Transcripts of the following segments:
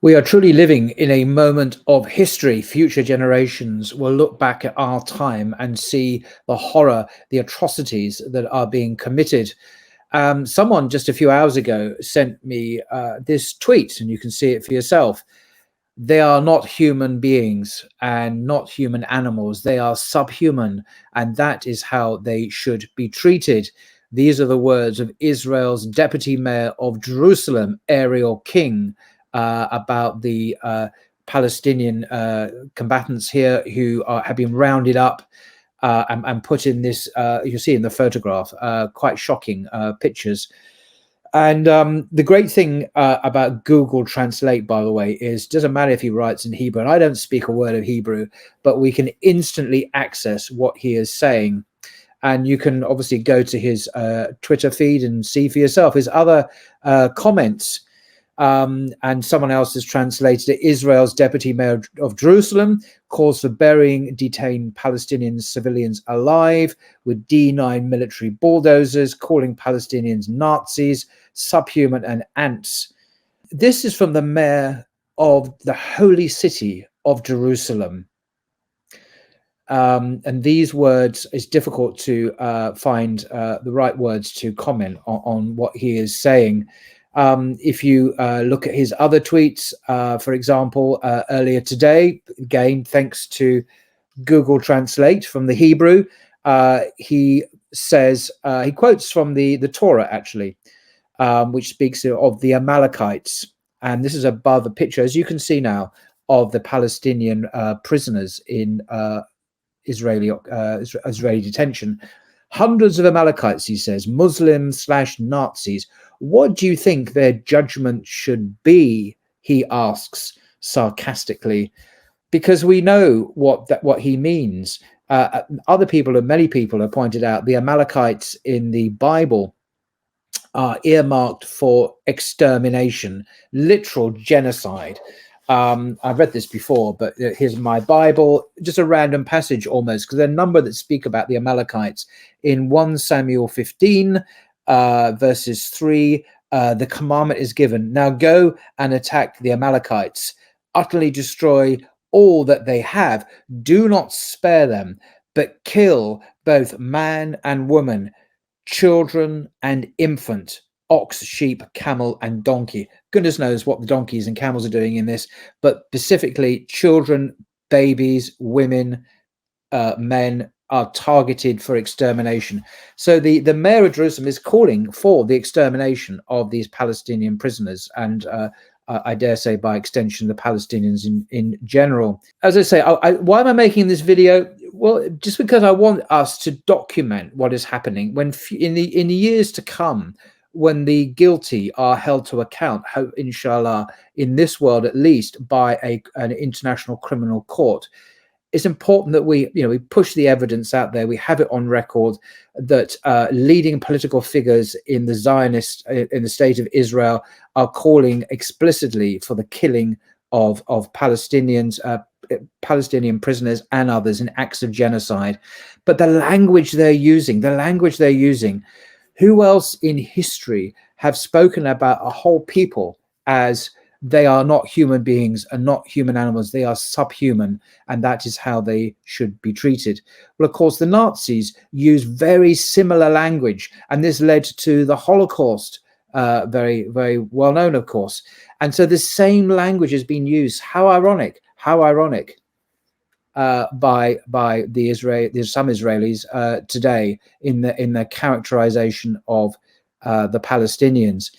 We are truly living in a moment of history. Future generations will look back at our time and see the horror, the atrocities that are being committed. Someone just a few hours ago sent me this tweet, and you can see it for yourself. They are not human beings and not human animals. They are subhuman, and that is how they should be treated. These are the words of Israel's deputy mayor of Jerusalem, Ariel King, about the Palestinian combatants here who have been rounded up and put in this, you see in the photograph, quite shocking pictures. And the great thing about Google Translate, by the way, is doesn't matter if he writes in Hebrew, and I don't speak a word of Hebrew, but we can instantly access what he is saying. And you can obviously go to his Twitter feed and see for yourself his other comments. And someone else has translated it. Israel's deputy mayor of Jerusalem calls for burying detained Palestinian civilians alive with D9 military bulldozers, calling Palestinians Nazis, subhuman, and ants. This is from the mayor of the holy city of Jerusalem. And these words, it's difficult to find the right words to comment on what he is saying. If you look at his other tweets, for example, earlier today, again, thanks to Google Translate from the Hebrew, he says, he quotes from the Torah, actually, which speaks of the Amalekites. And this is above a picture, as you can see now, of the Palestinian prisoners in Israeli detention. Hundreds of Amalekites, he says, Muslims/Nazis. What do you think their judgment should be? He asks sarcastically, because we know what he means. Other people and many people have pointed out the Amalekites in the Bible are earmarked for extermination, literal genocide. I've read this before, but here's my Bible, just a random passage almost, because there are a number that speak about the Amalekites. In 1 Samuel 15, verses 3, the commandment is given, now go and attack the Amalekites, utterly destroy all that they have, do not spare them, but kill both man and woman, children and infant, ox, sheep, camel, and donkey. Goodness knows what the donkeys and camels are doing in this, but specifically children, babies, women, men are targeted for extermination. So the mayor of Jerusalem is calling for the extermination of these Palestinian prisoners, and I dare say by extension the Palestinians in general. As I say, why am I making this video? Well, just because I want us to document what is happening when in the years to come, when the guilty are held to account, inshallah, in this world at least, by an international criminal court. It's important that we push the evidence out there. We have it on record that leading political figures in the state of Israel are calling explicitly for the killing of Palestinians, Palestinian prisoners and others in acts of genocide. But the language they're using, who else in history have spoken about a whole people as they are not human beings and not human animals, they are subhuman, and that is how they should be treated? Well, of course, the Nazis used very similar language, and this led to the Holocaust, very, very well known, of course. And so the same language has been used. How ironic, by some Israelis today in the characterization of the Palestinians.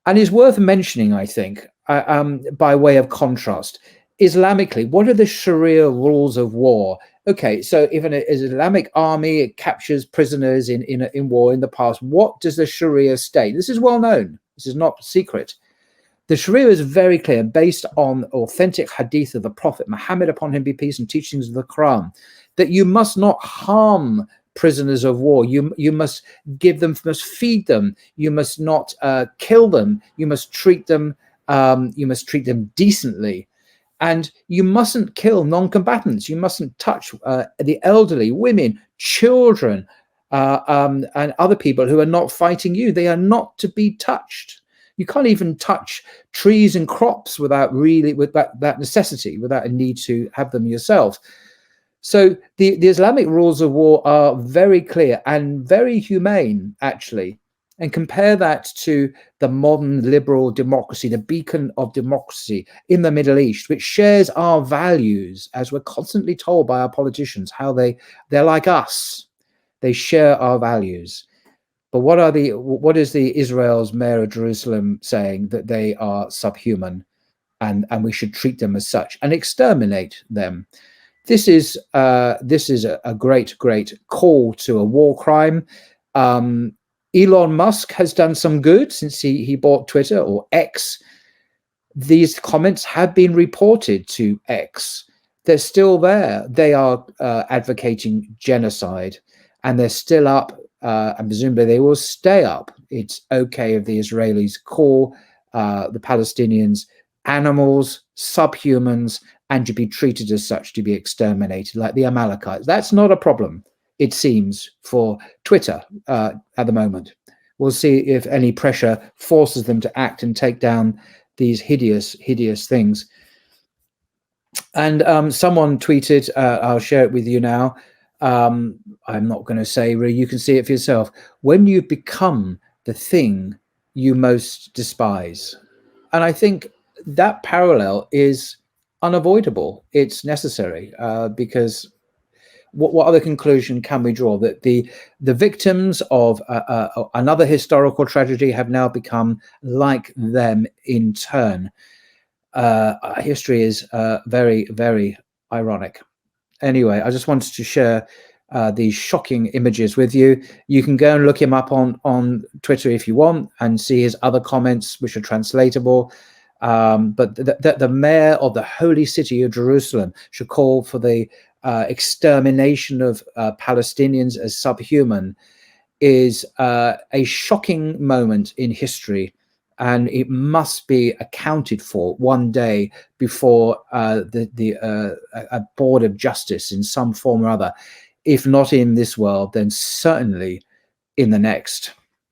And it's worth mentioning, I think, by way of contrast, Islamically, what are the Sharia rules of war? Okay, so if an Islamic army captures prisoners in war in the past, what does the Sharia state? This is well known. This is not secret. The Sharia is very clear, based on authentic hadith of the Prophet Muhammad, upon him be peace, and teachings of the Quran, that you must not harm prisoners of war. You must give them, must feed them. You must not kill them. You must treat them. You must treat them decently, and you mustn't kill non-combatants. You mustn't touch the elderly, women, children, and other people who are not fighting you. They are not to be touched. You can't even touch trees and crops with that necessity, without a need to have them yourself. So the Islamic rules of war are very clear and very humane, actually. And compare that to the modern liberal democracy, the beacon of democracy in the Middle East, which shares our values, as we're constantly told by our politicians, how they're like us. They share our values. But what is the Israel's mayor of Jerusalem saying? That they are subhuman, and we should treat them as such and exterminate them. This is a great call to a war crime. Elon Musk has done some good since he bought Twitter, or X. These comments have been reported to X. They're still there. They are advocating genocide, and they're still up, and presumably they will stay up. It's okay if the Israelis call the Palestinians animals, subhumans, and to be treated as such, to be exterminated like the Amalekites. That's not a problem, it seems, for Twitter at the moment. We'll see if any pressure forces them to act and take down these hideous things. And someone tweeted, I'll share it with you now. I'm not going to say, really, you can see it for yourself. When you become the thing you most despise. And I think that parallel is unavoidable. It's necessary, because what other conclusion can we draw? That the victims of another historical tragedy have now become like them in turn. History is very, very ironic. Anyway, I just wanted to share these shocking images with you. You can go and look him up on Twitter if you want, and see his other comments, which are translatable. But the mayor of the holy city of Jerusalem should call for the extermination of Palestinians as subhuman is a shocking moment in history, and it must be accounted for one day before a board of justice in some form or other. If not in this world, then certainly in the next.